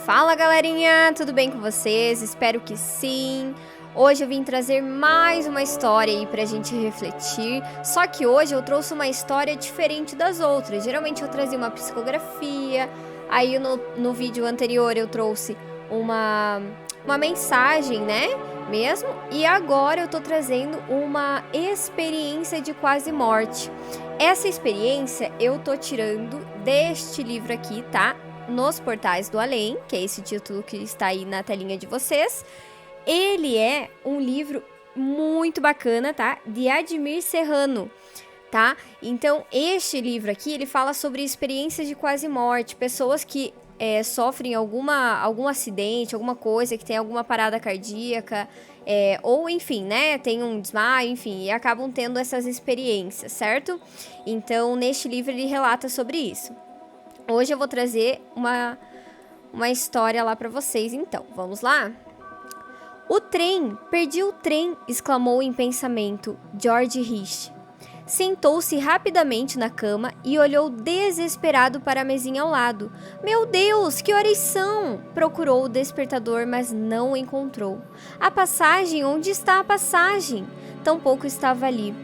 Fala galerinha, tudo bem com vocês? Espero que sim. Hoje eu vim trazer mais uma história aí pra gente refletir, só que hoje eu trouxe uma história diferente das outras. Geralmente eu trazia uma psicografia, aí no vídeo anterior eu trouxe uma mensagem, né? Mesmo, e agora eu tô trazendo uma experiência de quase morte. Essa experiência eu tô tirando deste livro aqui, tá? Nos Portais do Além, que é esse título que está aí na telinha de vocês. Ele é um livro muito bacana, tá? De Admir Serrano, tá? Então, este livro aqui, ele fala sobre experiências de quase morte, pessoas que sofrem algum acidente, alguma coisa, que tem alguma parada cardíaca, ou enfim, né, tem um desmaio, enfim, e acabam tendo essas experiências, certo? Então, neste livro ele relata sobre isso. Hoje eu vou trazer uma história lá pra vocês, então. Vamos lá? O trem! Perdi o trem! Exclamou em pensamento George Rich. Sentou-se rapidamente na cama e olhou desesperado para a mesinha ao lado. Meu Deus, que horas são? Procurou o despertador, mas não o encontrou. A passagem? Onde está a passagem? Tampouco estava ali.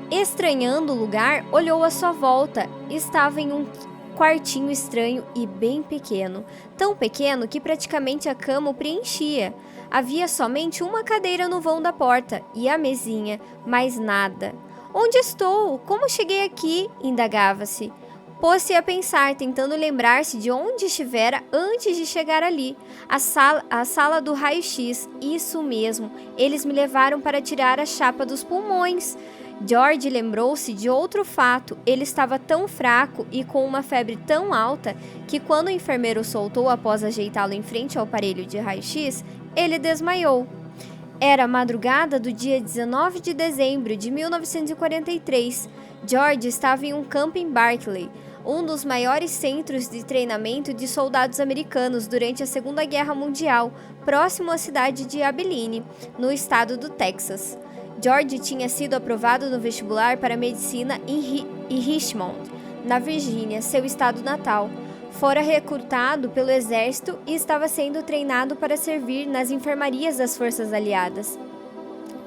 Estranhando o lugar, olhou à sua volta. Estava em um quartinho estranho e bem pequeno, tão pequeno que praticamente a cama o preenchia. Havia somente uma cadeira no vão da porta e a mesinha, mais nada. Onde estou? Como cheguei aqui? Indagava-se. Pôs-se a pensar, tentando lembrar-se de onde estivera antes de chegar ali. A sala do raio-x, isso mesmo, eles me levaram para tirar a chapa dos pulmões. George lembrou-se de outro fato. Ele estava tão fraco e com uma febre tão alta que quando o enfermeiro o soltou após ajeitá-lo em frente ao aparelho de raio-x, ele desmaiou. Era a madrugada do dia 19 de dezembro de 1943. George estava em um campo em Barclay, um dos maiores centros de treinamento de soldados americanos durante a Segunda Guerra Mundial, próximo à cidade de Abilene, no estado do Texas. George tinha sido aprovado no vestibular para medicina em Richmond, na Virgínia, seu estado natal. Fora recrutado pelo exército e estava sendo treinado para servir nas enfermarias das forças aliadas,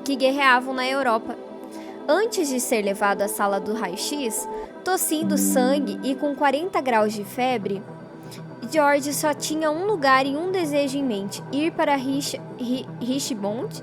que guerreavam na Europa. Antes de ser levado à sala do raio-x, tossindo sangue e com 40 graus de febre, George só tinha um lugar e um desejo em mente: ir para Richmond,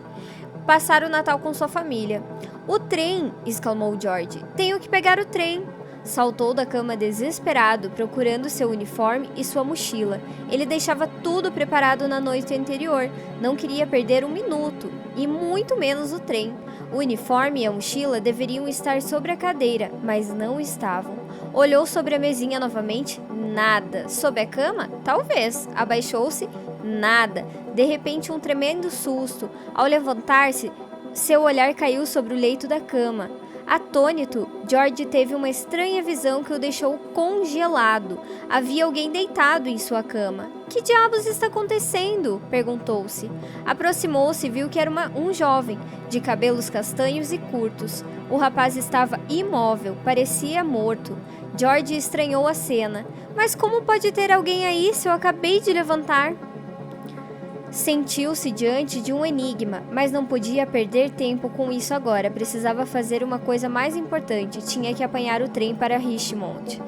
passar o Natal com sua família. O trem! Exclamou George. Tenho que pegar o trem! Saltou da cama desesperado, procurando seu uniforme e sua mochila. Ele deixava tudo preparado na noite anterior. Não queria perder um minuto, e muito menos o trem. O uniforme e a mochila deveriam estar sobre a cadeira, mas não estavam. Olhou sobre a mesinha novamente. Nada. Sob a cama? Talvez. Abaixou-se. Nada. De repente, um tremendo susto. Ao levantar-se, seu olhar caiu sobre o leito da cama. Atônito, George teve uma estranha visão que o deixou congelado. Havia alguém deitado em sua cama. Que diabos está acontecendo? Perguntou-se. Aproximou-se e viu que era um jovem, de cabelos castanhos e curtos. O rapaz estava imóvel, parecia morto. George estranhou a cena. Mas como pode ter alguém aí se eu acabei de levantar? Sentiu-se diante de um enigma, mas não podia perder tempo com isso agora. Precisava fazer uma coisa mais importante. Tinha que apanhar o trem para Richmond.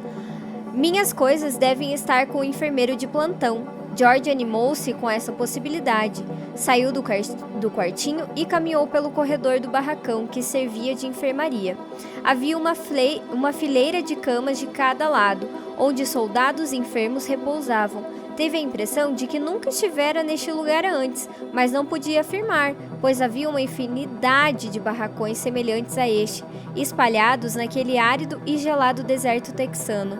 Minhas coisas devem estar com o enfermeiro de plantão. George animou-se com essa possibilidade. Saiu do quartinho e caminhou pelo corredor do barracão que servia de enfermaria. Havia uma fileira de camas de cada lado, onde soldados enfermos repousavam. Teve a impressão de que nunca estivera neste lugar antes, mas não podia afirmar, pois havia uma infinidade de barracões semelhantes a este, espalhados naquele árido e gelado deserto texano.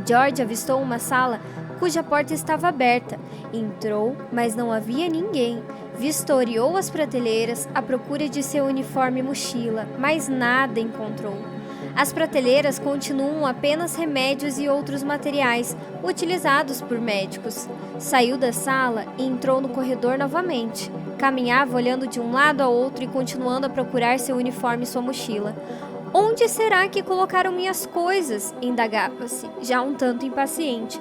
George avistou uma sala cuja porta estava aberta. Entrou, mas não havia ninguém. Vistoriou as prateleiras à procura de seu uniforme e mochila, mas nada encontrou. As prateleiras continuam apenas remédios e outros materiais utilizados por médicos. Saiu da sala e entrou no corredor novamente. Caminhava olhando de um lado a outro e continuando a procurar seu uniforme e sua mochila. Onde será que colocaram minhas coisas? Indagava-se, já um tanto impaciente.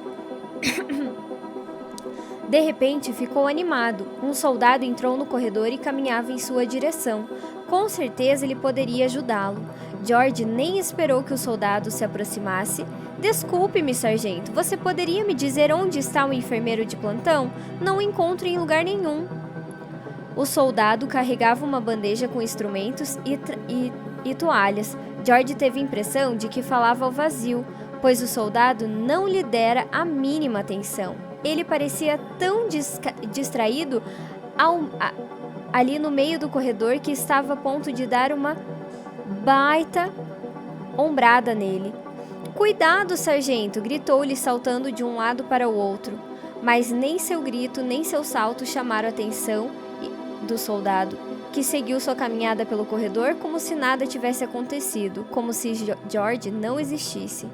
De repente, ficou animado. Um soldado entrou no corredor e caminhava em sua direção. Com certeza ele poderia ajudá-lo. George nem esperou que o soldado se aproximasse. Desculpe-me, sargento, você poderia me dizer onde está o enfermeiro de plantão? Não o encontro em lugar nenhum. O soldado carregava uma bandeja com instrumentos e toalhas. George teve a impressão de que falava ao vazio, pois o soldado não lhe dera a mínima atenção. Ele parecia tão distraído ali no meio do corredor que estava a ponto de dar uma baita ombrada nele. Cuidado, sargento! Gritou-lhe, saltando de um lado para o outro. Mas nem seu grito nem seu salto chamaram a atenção do soldado, que seguiu sua caminhada pelo corredor como se nada tivesse acontecido, como se George não existisse.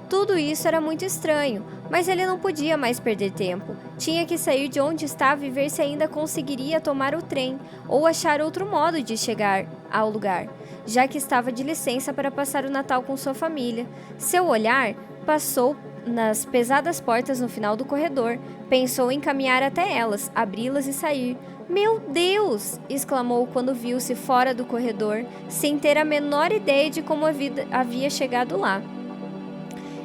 Tudo isso era muito estranho, mas ele não podia mais perder tempo. Tinha que sair de onde estava e ver se ainda conseguiria tomar o trem ou achar outro modo de chegar ao lugar, já que estava de licença para passar o Natal com sua família. Seu olhar passou nas pesadas portas no final do corredor. Pensou em caminhar até elas, abri-las e sair. Meu Deus! Exclamou quando viu-se fora do corredor, sem ter a menor ideia de como havia chegado lá.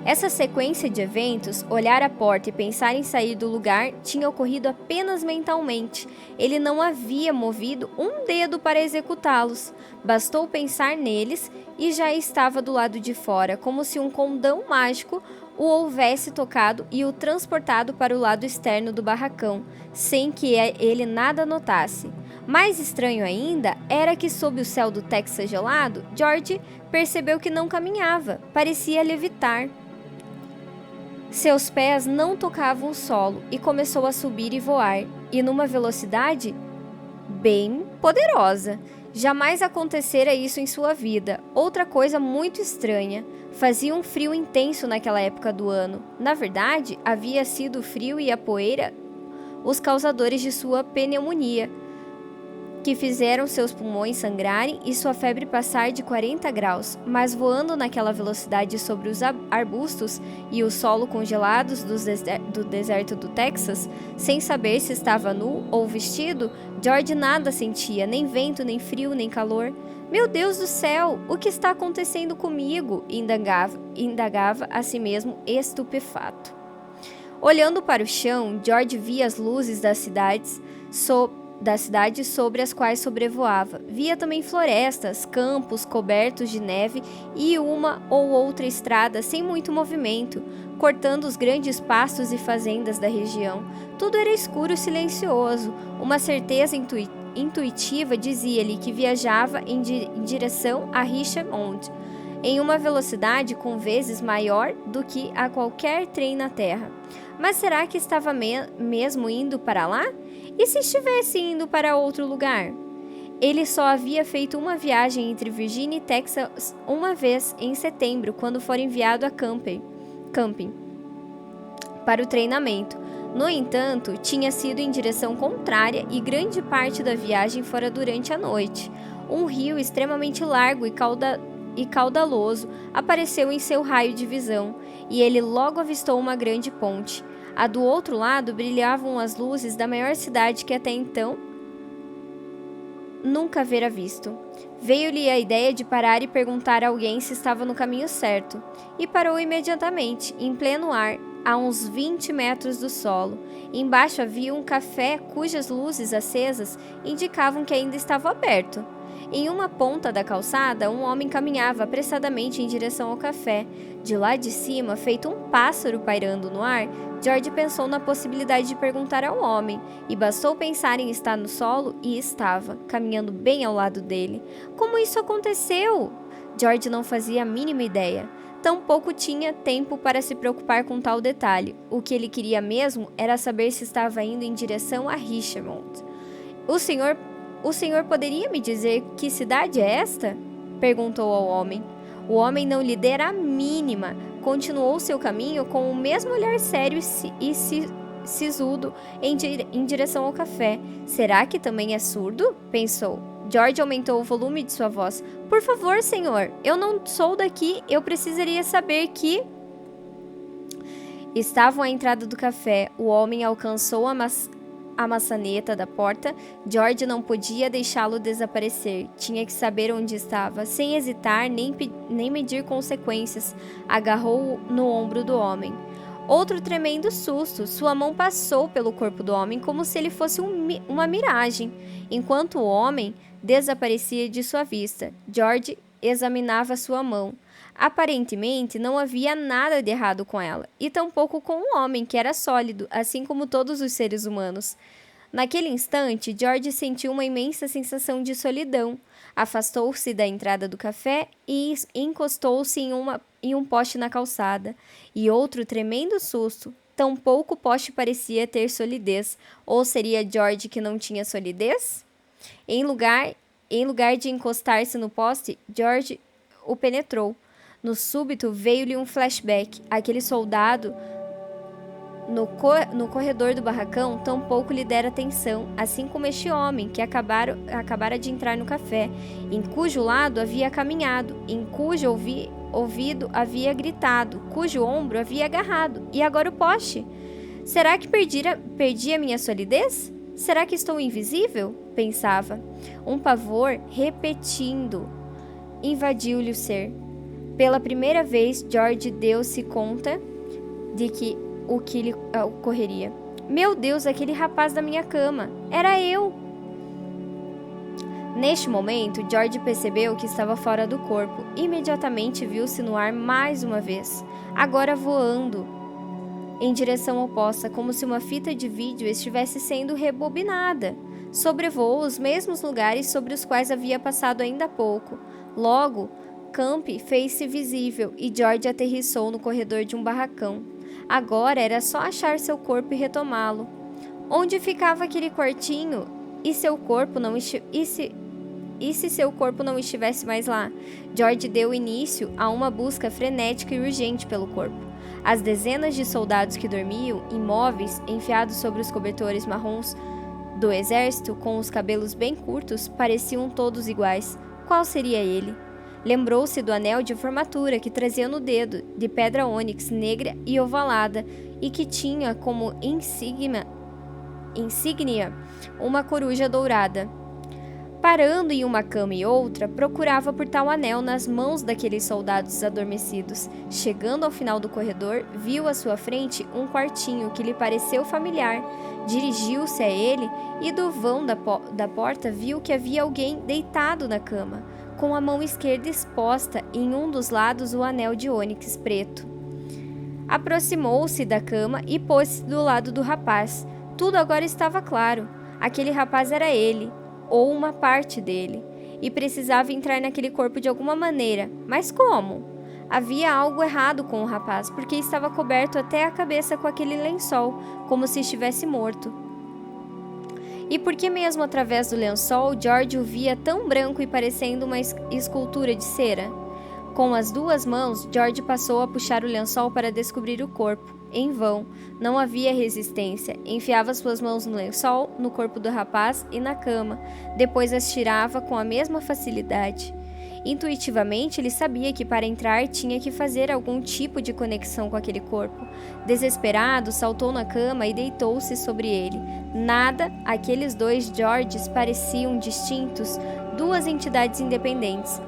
Essa sequência de eventos, olhar a porta e pensar em sair do lugar, tinha ocorrido apenas mentalmente. Ele não havia movido um dedo para executá-los. Bastou pensar neles e já estava do lado de fora, como se um condão mágico o houvesse tocado e o transportado para o lado externo do barracão, sem que ele nada notasse. Mais estranho ainda era que, sob o céu do Texas gelado, George percebeu que não caminhava, parecia levitar. Seus pés não tocavam o solo e começou a subir e voar, e numa velocidade bem poderosa. Jamais acontecera isso em sua vida. Outra coisa muito estranha. Fazia um frio intenso naquela época do ano. Na verdade, havia sido o frio e a poeira os causadores de sua pneumonia, que fizeram seus pulmões sangrarem e sua febre passar de 40 graus, mas voando naquela velocidade sobre os arbustos e o solo congelados do deserto do Texas, sem saber se estava nu ou vestido, George nada sentia, nem vento, nem frio, nem calor. Meu Deus do céu, o que está acontecendo comigo? Indagava a si mesmo, estupefato. Olhando para o chão, George via as luzes das cidades sobre as quais sobrevoava. Via também florestas, campos cobertos de neve e uma ou outra estrada sem muito movimento, cortando os grandes pastos e fazendas da região. Tudo era escuro e silencioso. Uma certeza intuitiva dizia-lhe que viajava em direção a Richmond, em uma velocidade com vezes maior do que a qualquer trem na Terra. Mas será que estava mesmo indo para lá? E se estivesse indo para outro lugar? Ele só havia feito uma viagem entre Virgínia e Texas uma vez em setembro, quando foi enviado a camping para o treinamento. No entanto, tinha sido em direção contrária e grande parte da viagem fora durante a noite. Um rio extremamente largo e caudaloso apareceu em seu raio de visão, e ele logo avistou uma grande ponte. A do outro lado brilhavam as luzes da maior cidade que até então nunca havera visto. Veio-lhe a ideia de parar e perguntar a alguém se estava no caminho certo, e parou imediatamente, em pleno ar, a uns 20 metros do solo. Embaixo havia um café cujas luzes acesas indicavam que ainda estava aberto. Em uma ponta da calçada, um homem caminhava apressadamente em direção ao café. De lá de cima, feito um pássaro pairando no ar, George pensou na possibilidade de perguntar ao homem, e bastou pensar em estar no solo e estava, caminhando bem ao lado dele. Como isso aconteceu? George não fazia a mínima ideia. Tampouco tinha tempo para se preocupar com tal detalhe. O que ele queria mesmo era saber se estava indo em direção a Richmond. O senhor poderia me dizer que cidade é esta? Perguntou ao homem. O homem não lhe dera a mínima. Continuou seu caminho com o mesmo olhar sério e sisudo em direção ao café. Será que também é surdo? Pensou. George aumentou o volume de sua voz. Por favor, senhor, eu não sou daqui. Eu precisaria saber que... Estavam à entrada do café. O homem alcançou a maçaneta da porta. George não podia deixá-lo desaparecer. Tinha que saber onde estava. Sem hesitar nem medir consequências, agarrou no ombro do homem. Outro tremendo susto. Sua mão passou pelo corpo do homem como se ele fosse uma miragem. Enquanto o homem desaparecia de sua vista, George examinava sua mão. Aparentemente, não havia nada de errado com ela, e tampouco com o homem, que era sólido, assim como todos os seres humanos. Naquele instante, George sentiu uma imensa sensação de solidão. Afastou-se da entrada do café e encostou-se em um poste na calçada. E outro tremendo susto. Tampouco o poste parecia ter solidez. Ou seria George que não tinha solidez? Em lugar de encostar-se no poste, George o penetrou. No súbito veio-lhe um flashback. Aquele soldado no corredor do barracão tampouco lhe dera atenção, assim como este homem que acabara de entrar no café, em cujo lado havia caminhado, em cujo ouvido havia gritado, cujo ombro havia agarrado, e agora o poste. Será que perdi a minha solidez? Será que estou invisível? Pensava. Um pavor repetindo invadiu-lhe o ser. Pela primeira vez, George deu-se conta de que o que lhe ocorreria. Meu Deus, aquele rapaz da minha cama! Era eu! Neste momento, George percebeu que estava fora do corpo. Imediatamente viu-se no ar mais uma vez, agora voando em direção oposta, como se uma fita de vídeo estivesse sendo rebobinada. Sobrevoou os mesmos lugares sobre os quais havia passado ainda há pouco. Logo, Camp fez-se visível e George aterrissou no corredor de um barracão. Agora era só achar seu corpo e retomá-lo. Onde ficava aquele quartinho? E se seu corpo não estivesse mais lá? George deu início a uma busca frenética e urgente pelo corpo. As dezenas de soldados que dormiam, imóveis, enfiados sobre os cobertores marrons do exército, com os cabelos bem curtos, pareciam todos iguais. Qual seria ele? Lembrou-se do anel de formatura que trazia no dedo, de pedra ônix negra e ovalada, e que tinha como insígnia uma coruja dourada. Parando em uma cama e outra, procurava por tal anel nas mãos daqueles soldados adormecidos. Chegando ao final do corredor, viu à sua frente um quartinho que lhe pareceu familiar. Dirigiu-se a ele e do vão da porta viu que havia alguém deitado na cama, com a mão esquerda exposta e em um dos lados o anel de ônix preto. Aproximou-se da cama e pôs-se do lado do rapaz. Tudo agora estava claro. Aquele rapaz era ele, ou uma parte dele, e precisava entrar naquele corpo de alguma maneira. Mas como? Havia algo errado com o rapaz, porque estava coberto até a cabeça com aquele lençol, como se estivesse morto. E por que mesmo através do lençol, George o via tão branco e parecendo uma escultura de cera? Com as duas mãos, George passou a puxar o lençol para descobrir o corpo. Em vão, não havia resistência. Enfiava suas mãos no lençol, no corpo do rapaz e na cama. Depois as tirava com a mesma facilidade. Intuitivamente, ele sabia que para entrar tinha que fazer algum tipo de conexão com aquele corpo. Desesperado, saltou na cama e deitou-se sobre ele. Nada, aqueles dois Georges pareciam distintos, duas entidades independentes.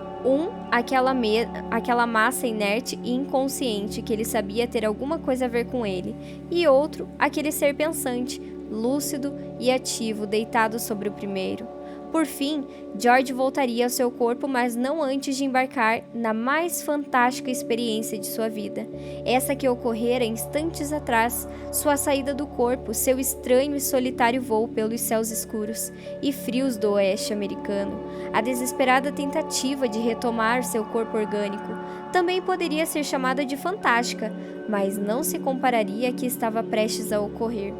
Aquela massa inerte e inconsciente que ele sabia ter alguma coisa a ver com ele, e outro, aquele ser pensante, lúcido e ativo, deitado sobre o primeiro. Por fim, George voltaria ao seu corpo, mas não antes de embarcar na mais fantástica experiência de sua vida. Essa que ocorrera instantes atrás, sua saída do corpo, seu estranho e solitário voo pelos céus escuros e frios do oeste americano, a desesperada tentativa de retomar seu corpo orgânico, também poderia ser chamada de fantástica, mas não se compararia à que estava prestes a ocorrer.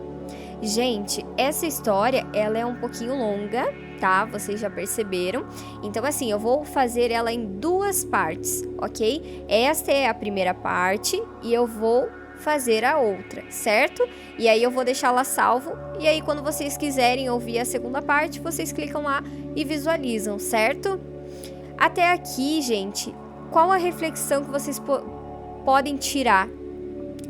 Gente, essa história, ela é um pouquinho longa, tá? Vocês já perceberam. Então, assim, eu vou fazer ela em duas partes, ok? Esta é a primeira parte e eu vou fazer a outra, certo? E aí eu vou deixá-la salvo e aí quando vocês quiserem ouvir a segunda parte, vocês clicam lá e visualizam, certo? Até aqui, gente, qual a reflexão que vocês podem tirar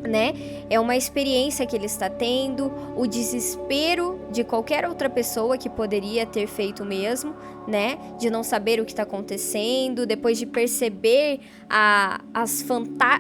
né? É uma experiência que ele está tendo, o desespero de qualquer outra pessoa que poderia ter feito o mesmo, né? De não saber o que está acontecendo, depois de perceber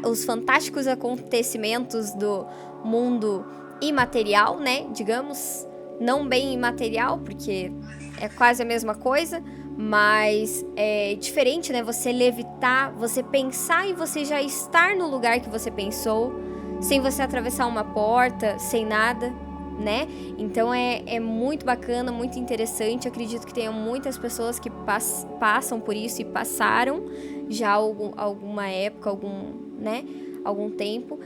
os fantásticos acontecimentos do mundo imaterial, né? Digamos, não bem imaterial, porque é quase a mesma coisa, mas é diferente, né? Você levitar, você pensar e você já estar no lugar que você pensou, sem você atravessar uma porta, sem nada, né? Então é muito bacana, muito interessante. Acredito que tenha muitas pessoas que passam por isso e passaram já alguma época, algum tempo.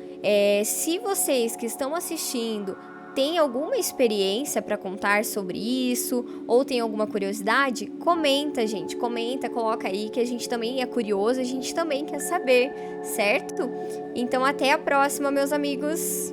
Se vocês que estão assistindo têm alguma experiência para contar sobre isso, ou tem alguma curiosidade, comenta, gente. Comenta, coloca aí, que a gente também é curioso, a gente também quer saber, certo? Então até a próxima, meus amigos!